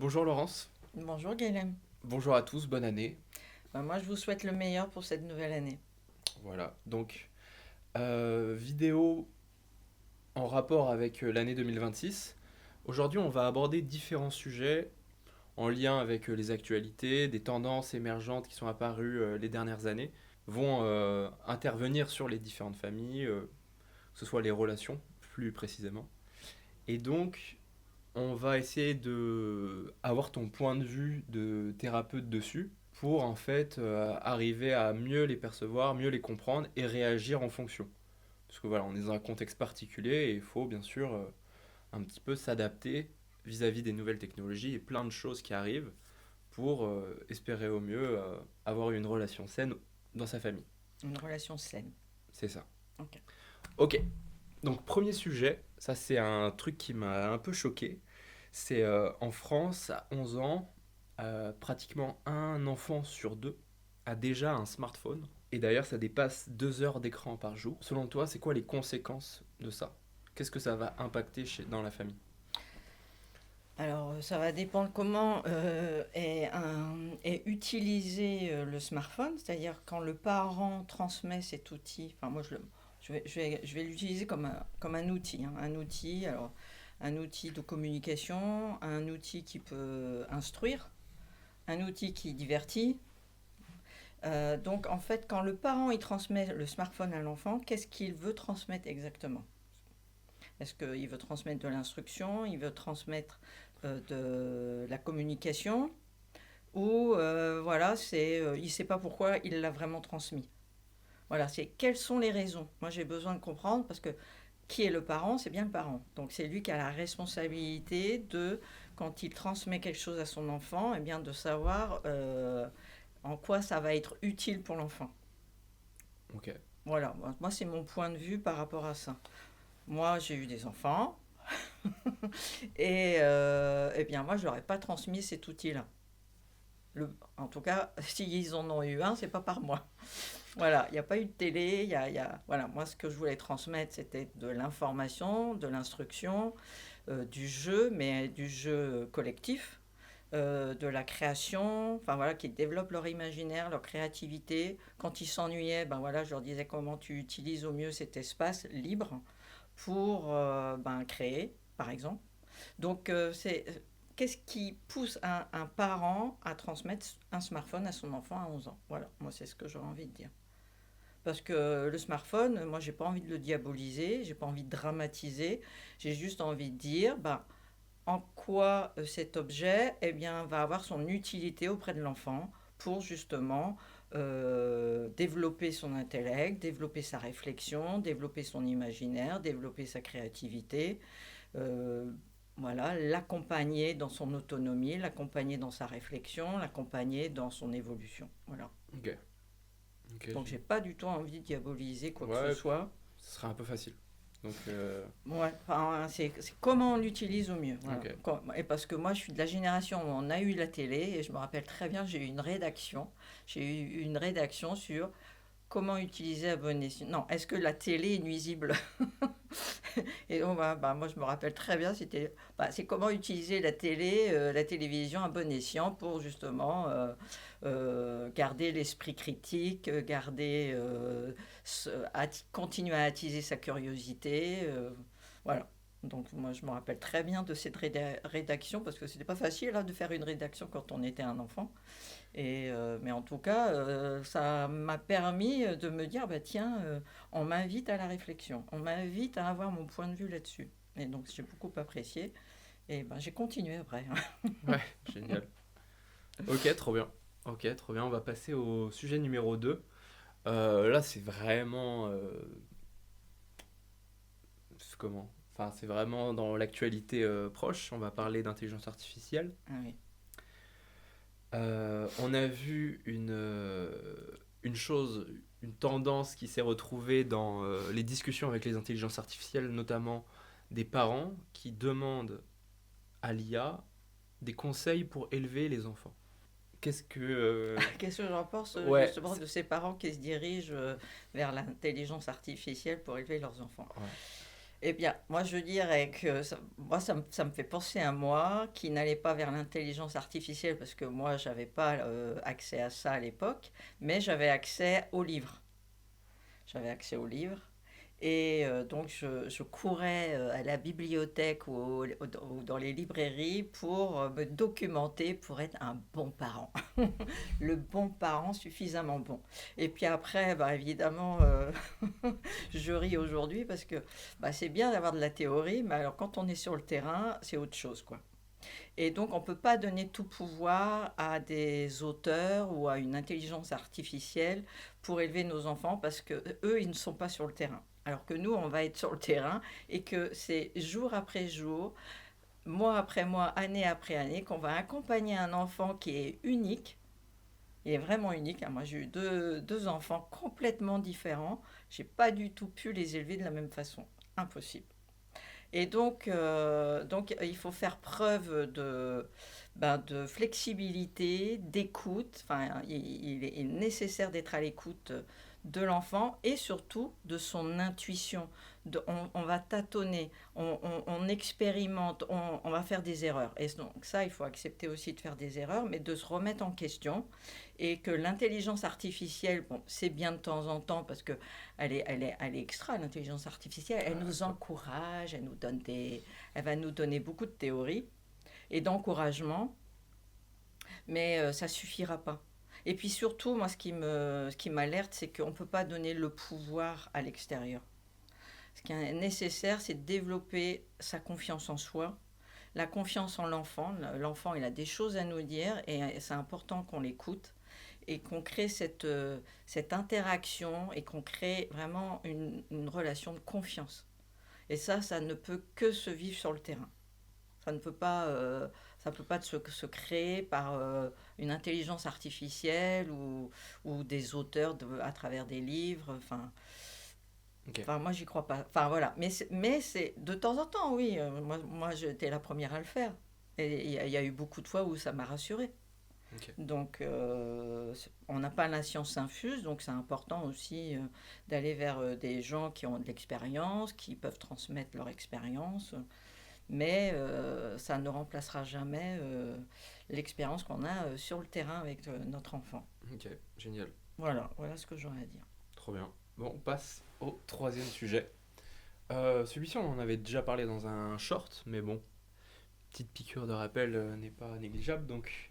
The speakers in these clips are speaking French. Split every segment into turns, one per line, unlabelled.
Bonjour Laurence,
Bonjour Guélem.
bonjour à tous, bonne année.
Moi, je vous souhaite le meilleur pour cette nouvelle année.
Voilà, donc vidéo en rapport avec l'année 2026. Aujourd'hui, on va aborder différents sujets en lien avec les actualités, des tendances émergentes qui sont apparues les dernières années, vont intervenir sur les différentes familles, que ce soit les relations plus précisément. Et donc, on va essayer de avoir ton point de vue de thérapeute dessus pour en fait arriver à mieux les percevoir, mieux les comprendre et réagir en fonction. Parce que voilà, on est dans un contexte particulier et il faut bien sûr un petit peu s'adapter vis-à-vis des nouvelles technologies et plein de choses qui arrivent pour espérer au mieux avoir une relation saine dans sa famille.
Une relation saine.
C'est ça.
Ok.
Ok, donc premier sujet, ça c'est un truc qui m'a un peu choqué. C'est en France, à 11 ans, pratiquement un enfant sur deux a déjà un smartphone. Et d'ailleurs, ça dépasse 2 heures d'écran par jour. Selon toi, c'est quoi les conséquences de ça? Qu'est-ce que ça va impacter dans la famille?
Alors, ça va dépendre comment est utilisé le smartphone, c'est-à-dire quand le parent transmet cet outil. Enfin, moi, je vais l'utiliser comme un outil, hein, alors, un outil de communication, un outil qui peut instruire, un outil qui divertit. Donc, en fait, quand le parent il transmet le smartphone à l'enfant, qu'est-ce qu'il veut transmettre exactement? Est-ce qu'il veut transmettre de l'instruction, il veut transmettre de la communication, ou voilà, il ne sait pas pourquoi il l'a vraiment transmis. Voilà, c'est quelles sont les raisons. Moi, j'ai besoin de comprendre parce que qui est le parent, c'est bien le parent. Donc, c'est lui qui a la responsabilité de, quand il transmet quelque chose à son enfant, eh bien, de savoir en quoi ça va être utile pour l'enfant.
Ok.
Voilà, moi, c'est mon point de vue par rapport à ça. Moi, j'ai eu des enfants. Et eh bien, moi, je leur ai pas transmis cet outil-là. En tout cas, s'ils en ont eu un, c'est pas par moi. Voilà, il n'y a pas eu de télé. Voilà, moi, ce que je voulais transmettre, c'était de l'information, de l'instruction, du jeu, mais du jeu collectif, de la création. Enfin voilà, qu'ils développent leur imaginaire, leur créativité. Quand ils s'ennuyaient, ben voilà, je leur disais comment tu utilises au mieux cet espace libre pour créer, par exemple. Donc, qu'est-ce qui pousse un parent à transmettre un smartphone à son enfant à 11 ans? Voilà, moi, c'est ce que j'aurais envie de dire. Parce que le smartphone, moi, j'ai pas envie de le diaboliser, j'ai pas envie de dramatiser, j'ai juste envie de dire, en quoi cet objet eh bien, va avoir son utilité auprès de l'enfant pour justement développer son intellect, développer sa réflexion, développer son imaginaire, développer sa créativité, euh, voilà, l'accompagner dans son autonomie, l'accompagner dans sa réflexion, l'accompagner dans son évolution. Voilà.
Ok. Ok.
Donc j'ai pas du tout envie de diaboliser quoi que ce
Ouais,
soit.
ce serait un peu facile. Donc,
Ouais, enfin, c'est comment on l'utilise au mieux. Voilà.
ok.
Et parce que moi, je suis de la génération où on a eu la télé, et je me rappelle très bien, j'ai eu une rédaction. J'ai eu une rédaction sur comment utiliser à bon escient. Non, est-ce que la télé est nuisible? Et donc, moi, je me rappelle très bien, c'est comment utiliser la télé, la télévision à bon escient pour justement garder l'esprit critique, continuer à attiser sa curiosité. Voilà. Donc, moi, je me rappelle très bien de cette rédaction parce que c'était pas facile hein, de faire une rédaction quand on était un enfant. Mais en tout cas, ça m'a permis de me dire, bah tiens, on m'invite à la réflexion, on m'invite à avoir mon point de vue là-dessus. Et donc j'ai beaucoup apprécié et ben, j'ai continué après.
Ouais, génial. Ok, trop bien. Ok, trop bien. On va passer au sujet numéro 2. Là, c'est vraiment comment? Enfin, c'est vraiment dans l'actualité proche. On va parler d'intelligence artificielle.
Ah oui.
On a vu une chose, une tendance qui s'est retrouvée dans les discussions avec les intelligences artificielles, notamment des parents qui demandent à l'IA des conseils pour élever les enfants. Qu'est-ce que...
Qu'est-ce que j'en pense
Ouais,
justement de ces parents qui se dirigent vers l'intelligence artificielle pour élever leurs enfants?
ouais.
Eh bien, moi, je dirais que moi, ça me fait penser à moi qui n'allait pas vers l'intelligence artificielle parce que moi, j'avais pas accès à ça à l'époque, mais j'avais accès aux livres. J'avais accès aux livres. Et donc, je courais à la bibliothèque ou dans les librairies pour me documenter, pour être un bon parent. Le bon parent suffisamment bon. Et puis après, bah, évidemment, je ris aujourd'hui parce que bah, c'est bien d'avoir de la théorie, mais alors quand on est sur le terrain, c'est autre chose, quoi. Et donc, on ne peut pas donner tout pouvoir à des auteurs ou à une intelligence artificielle pour élever nos enfants parce que eux, ils ne sont pas sur le terrain. Alors que nous, on va être sur le terrain et que c'est jour après jour, mois après mois, année après année, qu'on va accompagner un enfant qui est unique. Il est vraiment unique, hein. Moi, j'ai eu deux enfants complètement différents. J'ai pas du tout pu les élever de la même façon. Impossible. Et donc, il faut faire preuve de flexibilité, d'écoute. Enfin, il est nécessaire d'être à l'écoute de l'enfant et surtout de son intuition. On va tâtonner, on expérimente, on va faire des erreurs. Et donc ça, il faut accepter aussi de faire des erreurs, mais de se remettre en question. Et que l'intelligence artificielle, bon, c'est bien de temps en temps parce que elle est extra, l'intelligence artificielle. Elle nous encourage, elle va nous donner beaucoup de théories et d'encouragement, mais ça suffira pas. Et puis surtout, moi, ce qui m'alerte, c'est qu'on ne peut pas donner le pouvoir à l'extérieur. Ce qui est nécessaire, c'est de développer sa confiance en soi, la confiance en l'enfant. L'enfant, il a des choses à nous dire et c'est important qu'on l'écoute et qu'on crée cette interaction et qu'on crée vraiment une relation de confiance. Et ça ne peut que se vivre sur le terrain. Ça ne peut pas, ça peut pas se créer par une intelligence artificielle ou des auteurs à travers des livres.
Ok.
Enfin, moi, j'y crois pas. Enfin, voilà. Mais c'est de temps en temps, oui. Moi j'étais la première à le faire. Et il y a eu beaucoup de fois où ça m'a rassurée.
Ok.
Donc, on n'a pas la science infuse, donc c'est important aussi d'aller vers des gens qui ont de l'expérience, qui peuvent transmettre leur expérience, mais ça ne remplacera jamais l'expérience qu'on a sur le terrain avec notre enfant.
Ok. Génial.
Voilà ce que j'aurais à dire.
Trop bien. Bon, on passe au troisième sujet. Celui-ci, on en avait déjà parlé dans un short, mais bon, petite piqûre de rappel n'est pas négligeable. Donc,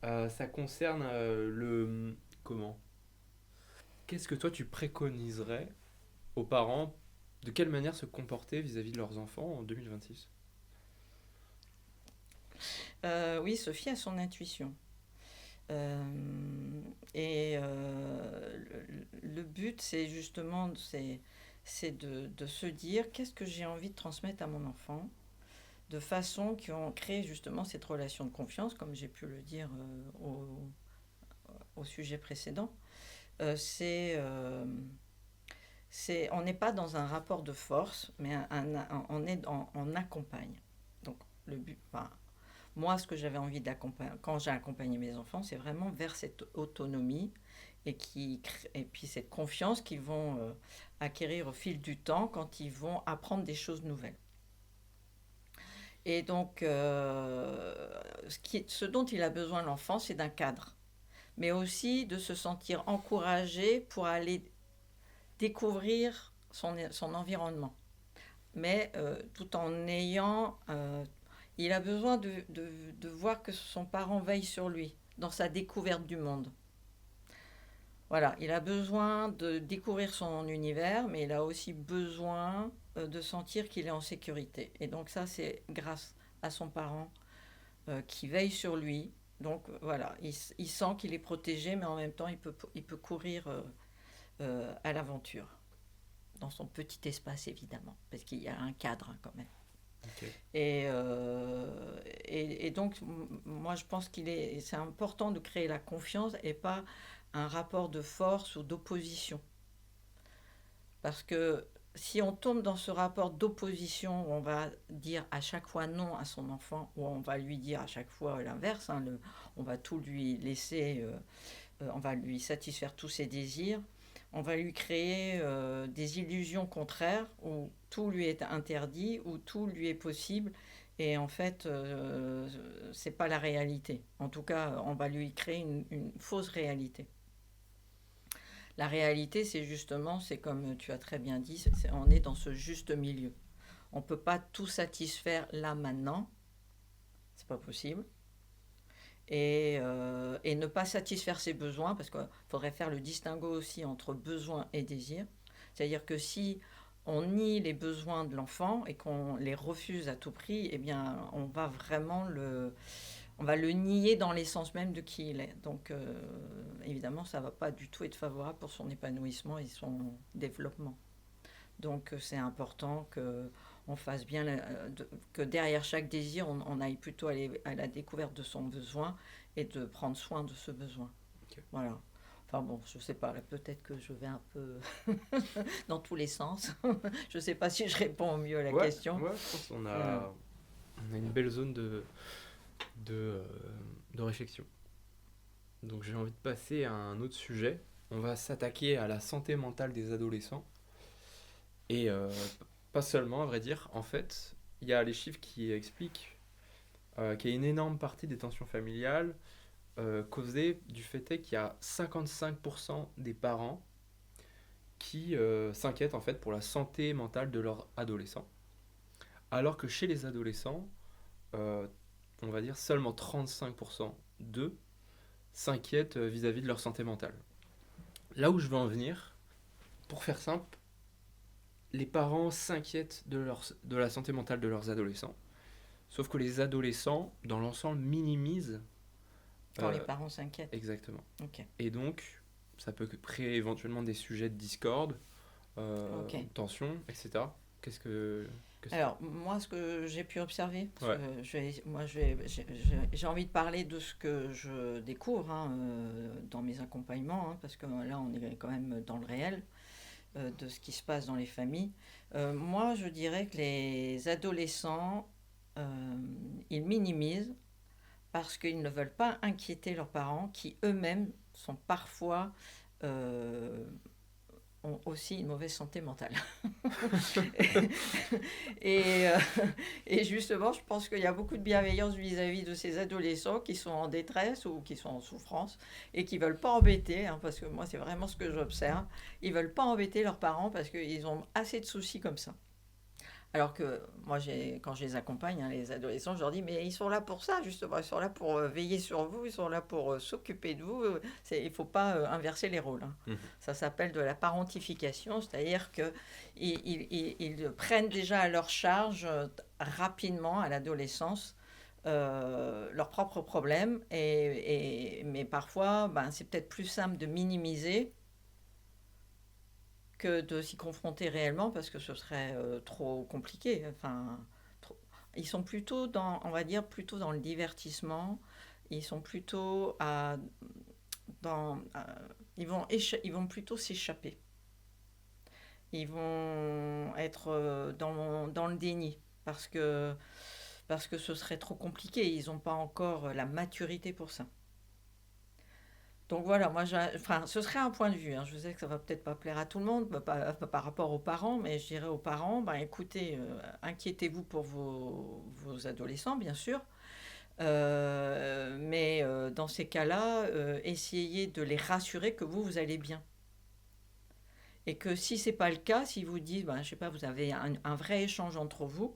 ça concerne le... Comment? Qu'est-ce que toi tu préconiserais aux parents? De quelle manière se comporter vis-à-vis de leurs enfants en 2026?
Oui, Sophie a son intuition. Euh, et le but, c'est justement c'est de se dire qu'est-ce que j'ai envie de transmettre à mon enfant de façon qui ont créé justement cette relation de confiance, comme j'ai pu le dire au sujet précédent. Euh, c'est, euh, on n'est pas dans un rapport de force, mais on accompagne. Donc, le but, enfin, moi, ce que j'avais envie d'accompagner, quand j'ai accompagné mes enfants, c'est vraiment vers cette autonomie et puis cette confiance qu'ils vont acquérir au fil du temps quand ils vont apprendre des choses nouvelles. Et donc, ce dont il a besoin l'enfant, c'est d'un cadre, mais aussi de se sentir encouragé pour aller découvrir son environnement. Mais tout en ayant... il a besoin de voir que son parent veille sur lui dans sa découverte du monde. Voilà, il a besoin de découvrir son univers, mais il a aussi besoin de sentir qu'il est en sécurité. Et donc ça, c'est grâce à son parent qui veille sur lui. Donc voilà, il sent qu'il est protégé, mais en même temps, il peut courir à l'aventure, dans son petit espace évidemment, parce qu'il y a un cadre hein, quand même.
Ok.
Et donc, moi, je pense c'est important de créer la confiance et pas un rapport de force ou d'opposition. Parce que si on tombe dans ce rapport d'opposition où on va dire à chaque fois non à son enfant, ou on va lui dire à chaque fois l'inverse, hein, on va tout lui laisser, on va lui satisfaire tous ses désirs, on va lui créer des illusions contraires où tout lui est interdit, où tout lui est possible. Et en fait, c'est pas la réalité. En tout cas, on va lui créer une fausse réalité. La réalité, c'est justement, c'est comme tu as très bien dit, on est dans ce juste milieu. On ne peut pas tout satisfaire là maintenant, c'est pas possible. Et ne pas satisfaire ses besoins, parce qu'il faudrait faire le distinguo aussi entre besoin et désir. C'est-à-dire que si on nie les besoins de l'enfant et qu'on les refuse à tout prix, eh bien, on va le nier dans l'essence même de qui il est. Donc, évidemment, ça ne va pas du tout être favorable pour son épanouissement et son développement. Donc, c'est important qu'on fasse bien, que derrière chaque désir, on aille plutôt à la découverte de son besoin et de prendre soin de ce besoin.
Ok.
Voilà. Enfin bon, je sais pas, là, peut-être que je vais un peu dans tous les sens. Je sais pas si je réponds au mieux à la question.
Ouais, je pense qu'on on a une belle zone de, euh, de réflexion. Donc j'ai envie de passer à un autre sujet. On va s'attaquer à la santé mentale des adolescents. Et pas seulement, à vrai dire. En fait, il y a les chiffres qui expliquent qu'il y a une énorme partie des tensions familiales causées du fait est qu'il y a 55% des parents qui s'inquiètent en fait pour la santé mentale de leurs adolescents. Alors que chez les adolescents, euh, on va dire seulement 35% d'eux s'inquiètent vis-à-vis de leur santé mentale. Là où je veux en venir, pour faire simple, les parents s'inquiètent de la santé mentale de leurs adolescents. Sauf que les adolescents, dans l'ensemble, minimisent.
Quand les parents s'inquiètent.
Exactement.
Ok.
Et donc, ça peut créer éventuellement des sujets de discorde,
Ok.
tension, etc.
Alors, moi, ce que j'ai pu observer, parce
Ouais.
que j'ai envie de parler de ce que je découvre dans mes accompagnements, parce que là, on est quand même dans le réel de ce qui se passe dans les familles. Moi, je dirais que les adolescents, ils minimisent parce qu'ils ne veulent pas inquiéter leurs parents, qui eux-mêmes sont parfois ont aussi une mauvaise santé mentale. et, euh, et justement, je pense qu'il y a beaucoup de bienveillance vis-à-vis de ces adolescents qui sont en détresse ou qui sont en souffrance et qui ne veulent pas embêter, parce que moi, c'est vraiment ce que j'observe. Ils ne veulent pas embêter leurs parents parce qu'ils ont assez de soucis comme ça. Alors que moi, quand je les accompagne, les adolescents, je leur dis, mais ils sont là pour ça, justement. Ils sont là pour veiller sur vous, ils sont là pour s'occuper de vous. Il ne faut pas inverser les rôles.
Mhm.
Ça s'appelle de la parentification, c'est-à-dire qu'ils prennent déjà à leur charge rapidement, à l'adolescence, leurs propres problèmes. Mais parfois, c'est peut-être plus simple de minimiser que de s'y confronter réellement parce que ce serait trop compliqué. Enfin, ils sont plutôt on va dire, plutôt dans le divertissement. Ils sont plutôt ils vont plutôt s'échapper. Ils vont être dans le déni parce que ce serait trop compliqué. Ils n'ont pas encore la maturité pour ça. Donc voilà, ce serait un point de vue. Je sais que ça va peut-être pas plaire à tout le monde, pas par rapport aux parents, mais je dirais aux parents, écoutez, inquiétez-vous pour vos adolescents, bien sûr. Mais dans ces cas-là, essayez de les rassurer que vous allez bien. Et que si c'est pas le cas, si vous dites, je sais pas, vous avez un vrai échange entre vous,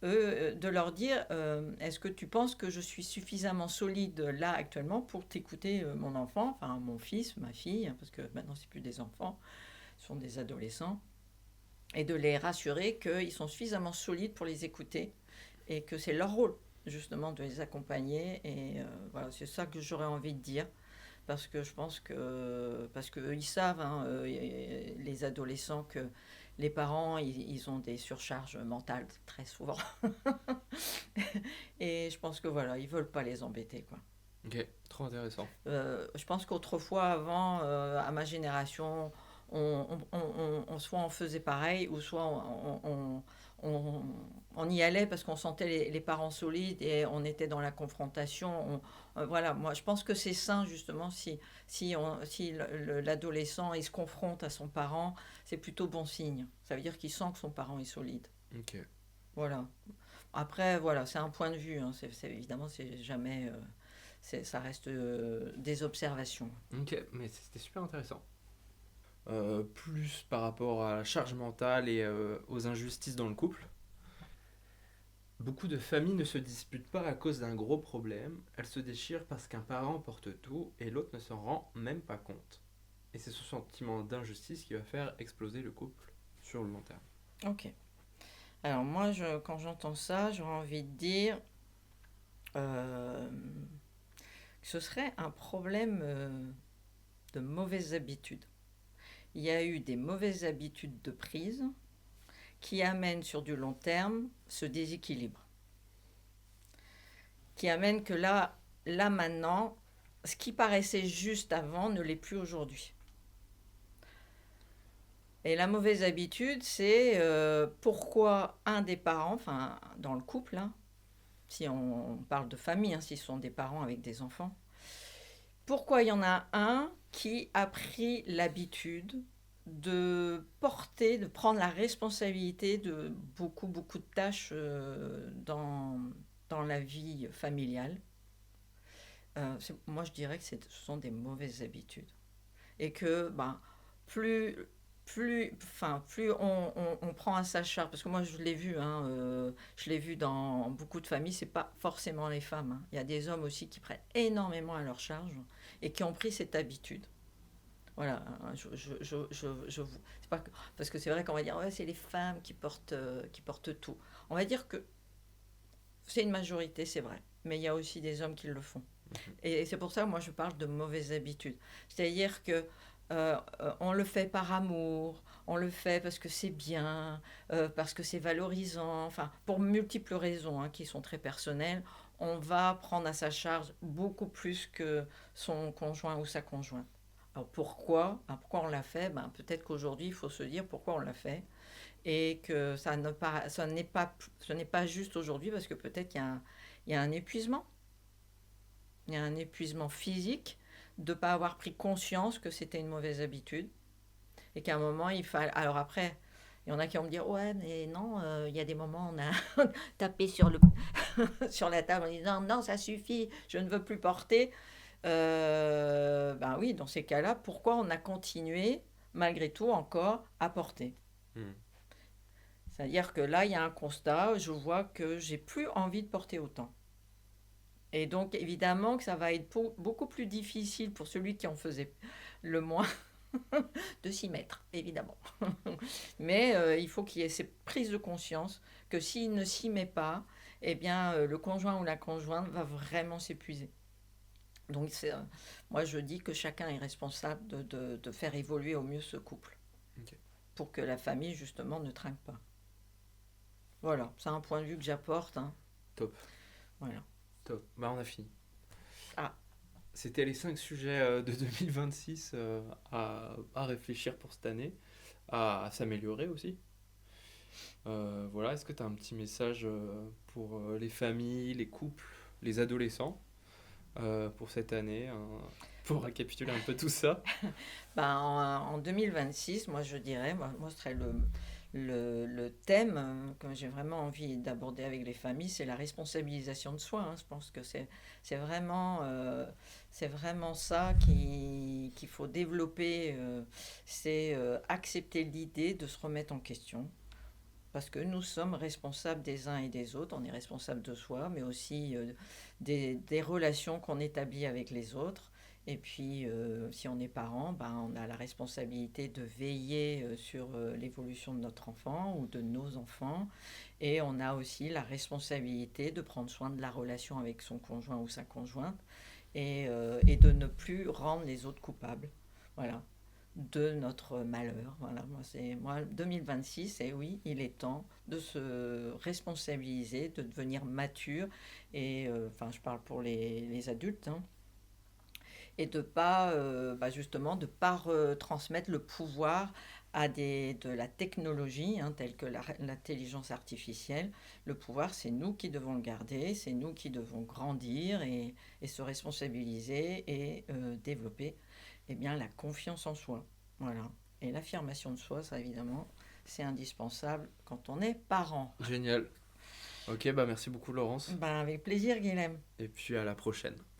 de leur dire est-ce que tu penses que je suis suffisamment solide là actuellement pour t'écouter mon enfant, enfin mon fils, ma fille, parce que maintenant c'est plus des enfants, ce sont des adolescents, et de les rassurer qu'ils sont suffisamment solides pour les écouter et que c'est leur rôle justement de les accompagner. Et voilà, c'est ça que j'aurais envie de dire. Parce que je pense parce qu'ils savent, les adolescents, que les parents, ils ont des surcharges mentales très souvent. Et je pense que voilà, ils veulent pas les embêter, quoi.
Ok, trop intéressant.
Je pense qu'autrefois, avant, à ma génération, soit on faisait pareil, ou soit on, on y allait parce qu'on sentait les parents solides et on était dans la confrontation. Voilà, moi je pense que c'est sain justement si l'adolescent il se confronte à son parent, c'est plutôt bon signe. Ça veut dire qu'il sent que son parent est solide.
Ok.
Voilà. Après, voilà, c'est un point de vue, hein. Évidemment, c'est jamais, ça reste des observations.
Ok, mais c'était super intéressant. Plus par rapport à la charge mentale et aux injustices dans le couple. Beaucoup de familles ne se disputent pas à cause d'un gros problème, elles se déchirent parce qu'un parent porte tout et l'autre ne s'en rend même pas compte. Et c'est ce sentiment d'injustice qui va faire exploser le couple sur le long terme.
Ok. Alors moi, quand j'entends ça, j'aurais envie de dire euh, que ce serait un problème de mauvaises habitudes. Il y a eu des mauvaises habitudes de prise qui amènent sur du long terme ce déséquilibre. Qui amène que là maintenant, ce qui paraissait juste avant ne l'est plus aujourd'hui. Et la mauvaise habitude, c'est pourquoi un des parents, enfin dans le couple, hein, si on parle de famille, hein, si ce sont des parents avec des enfants, pourquoi il y en a un qui a pris l'habitude de porter, de prendre la responsabilité de beaucoup, beaucoup de tâches dans la vie familiale. Moi, je dirais que ce sont des mauvaises habitudes. Et que ben, plus, plus on prend à sa charge, parce que moi je l'ai vu, hein, je l'ai vu dans beaucoup de familles, c'est pas forcément les femmes, hein. Il y a des hommes aussi qui prennent énormément à leur charge et qui ont pris cette habitude. Voilà, hein, c'est pas parce que c'est vrai qu'on va dire ouais, c'est les femmes qui portent tout. On va dire que c'est une majorité, c'est vrai, mais il y a aussi des hommes qui le font. Et c'est pour ça que moi je parle de mauvaises habitudes. C'est-à-dire que on le fait par amour, on le fait parce que c'est bien, parce que c'est valorisant, enfin pour multiples raisons hein, qui sont très personnelles, on va prendre à sa charge beaucoup plus que son conjoint ou sa conjointe. Alors pourquoi? Pourquoi on l'a fait? Ben, peut-être qu'aujourd'hui il faut se dire pourquoi on l'a fait et que ce n'est pas juste aujourd'hui parce que peut-être il y a un épuisement. Il y a un épuisement physique de ne pas avoir pris conscience que c'était une mauvaise habitude et qu'à un moment il fallait. Alors après, il y en a qui vont me dire ouais mais non, il y a des moments où on a tapé sur la table en disant non ça suffit, je ne veux plus porter. Ben oui, dans ces cas-là, pourquoi on a continué malgré tout encore à porter?
Hmm.
C'est-à-dire que là, il y a un constat, je vois que j'ai plus envie de porter autant. Et donc, évidemment, que ça va être beaucoup plus difficile pour celui qui en faisait le moins de s'y mettre, évidemment. Mais il faut qu'il y ait cette prise de conscience que s'il ne s'y met pas, eh bien, le conjoint ou la conjointe va vraiment s'épuiser. Donc, moi, je dis que chacun est responsable de faire évoluer au mieux ce couple
Ok.
pour que la famille, justement, ne trinque pas. Voilà, c'est un point de vue que j'apporte, hein.
Top.
Voilà.
Top. Bah on a fini.
Ah,
C'était les 5 sujets de 2026 à réfléchir pour cette année, à s'améliorer aussi. Voilà, est-ce que tu as un petit message pour les familles, les couples, les adolescents pour cette année, pour récapituler un peu tout ça?
ben, en 2026, moi je dirais, moi ce serait le thème que j'ai vraiment envie d'aborder avec les familles, c'est la responsabilisation de soi, hein. Je pense que c'est vraiment ça qu'il faut développer, c'est accepter l'idée de se remettre en question. Parce que nous sommes responsables des uns et des autres, on est responsable de soi, mais aussi des relations qu'on établit avec les autres. Et puis, si on est parent, ben, on a la responsabilité de veiller sur l'évolution de notre enfant ou de nos enfants. Et on a aussi la responsabilité de prendre soin de la relation avec son conjoint ou sa conjointe et de ne plus rendre les autres coupables. Voilà, de notre malheur. Voilà, moi 2026, et oui, il est temps de se responsabiliser, de devenir mature et enfin je parle pour les adultes, hein, et de pas justement de pas transmettre le pouvoir de la technologie, hein, telle que l'intelligence artificielle, le pouvoir, c'est nous qui devons le garder, c'est nous qui devons grandir et se responsabiliser et développer eh bien, la confiance en soi. Voilà. Et l'affirmation de soi, ça évidemment, c'est indispensable quand on est parent.
Génial. Ok, bah merci beaucoup Laurence.
Ben, avec plaisir, Guilhem.
Et puis à la prochaine.